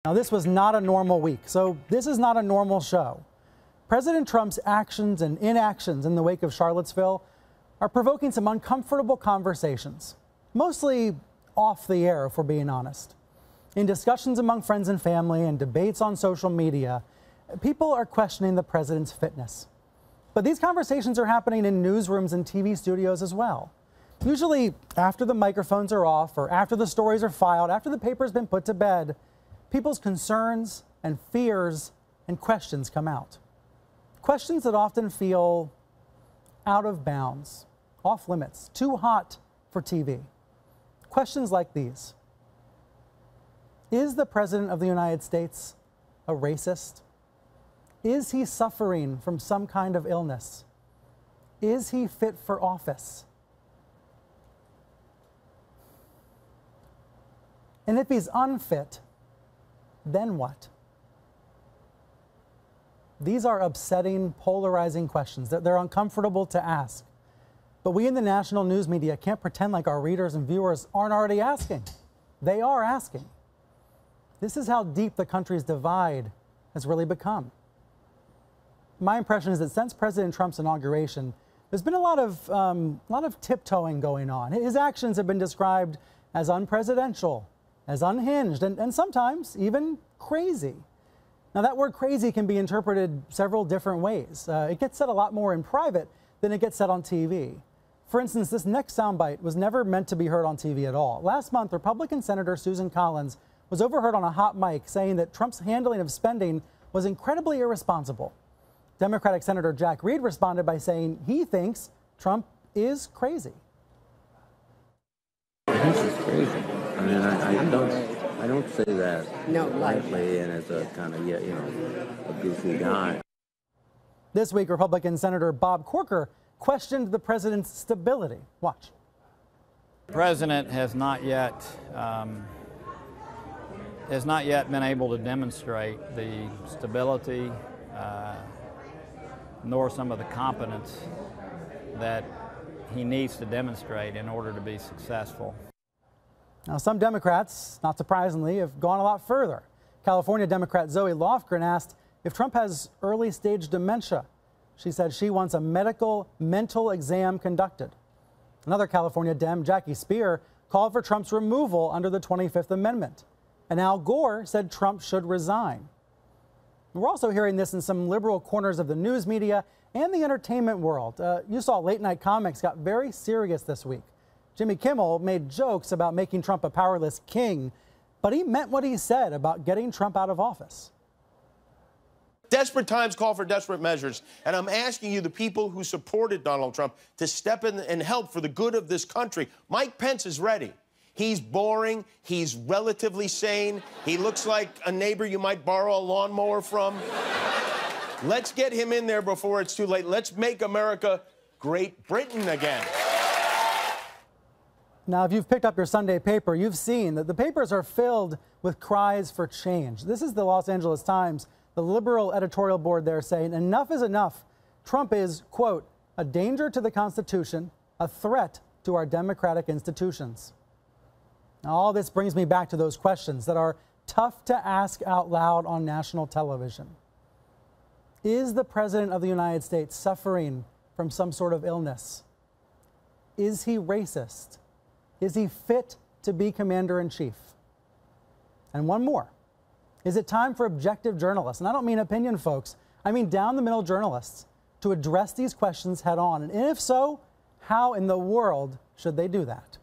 Now, this was not a normal week, so this is not a normal show. President Trump's actions and inactions in the wake of Charlottesville are provoking some uncomfortable conversations, mostly off the air, if we're being honest. In discussions among friends and family and debates on social media, people are questioning the president's fitness. But these conversations are happening in newsrooms and TV studios as well. Usually after the microphones are off or after the stories are filed, after the paper's been put to bed, people's concerns and fears and questions come out. Questions that often feel out of bounds, off limits, too hot for TV. Questions like these. Is the President of the United States a racist? Is he suffering from some kind of illness? Is he fit for office? And if he's unfit, then what? These are upsetting, polarizing questions. They're uncomfortable to ask. But we in the national news media can't pretend like our readers and viewers aren't already asking. They are asking. This is how deep the country's divide has really become. My impression is that since President Trump's inauguration, there's been a lot of tiptoeing going on. His actions have been described as unpresidential, as unhinged, and sometimes even crazy. Now, that word crazy can be interpreted several different ways. It gets said a lot more in private than it gets said on TV. For instance, this next soundbite was never meant to be heard on TV at all. Last month, Republican Senator Susan Collins was overheard on a hot mic saying that Trump's handling of spending was incredibly irresponsible. Democratic Senator Jack Reed responded by saying he thinks Trump is crazy. This is crazy. I mean, I don't say that lightly and as a kind of, a goofy guy. This week, Republican Senator Bob Corker questioned the president's stability. Watch. The president has not yet been able to demonstrate the stability nor some of the competence that he needs to demonstrate in order to be successful. Now, some Democrats, not surprisingly, have gone a lot further. California Democrat Zoe Lofgren asked if Trump has early-stage dementia. She said she wants a mental exam conducted. Another California Dem, Jackie Speer, called for Trump's removal under the 25th Amendment. And Al Gore said Trump should resign. We're also hearing this in some liberal corners of the news media and the entertainment world. You saw late-night comics got very serious this week. Jimmy Kimmel made jokes about making Trump a powerless king, but he meant what he said about getting Trump out of office. Desperate times call for desperate measures, and I'm asking you, the people who supported Donald Trump, to step in and help for the good of this country. Mike Pence is ready. He's boring. He's relatively sane. He looks like a neighbor you might borrow a lawnmower from. Let's get him in there before it's too late. Let's make America Great Britain again. Now, if you've picked up your Sunday paper, you've seen that the papers are filled with cries for change. This is the Los Angeles Times, the liberal editorial board there saying enough is enough. Trump is, quote, a danger to the Constitution, a threat to our democratic institutions. Now, all this brings me back to those questions that are tough to ask out loud on national television. Is the President of the United States suffering from some sort of illness? Is he racist? Is he fit to be commander-in-chief? And one more. Is it time for objective journalists, and I don't mean opinion folks, I mean down-the-middle journalists, to address these questions head on? And if so, how in the world should they do that?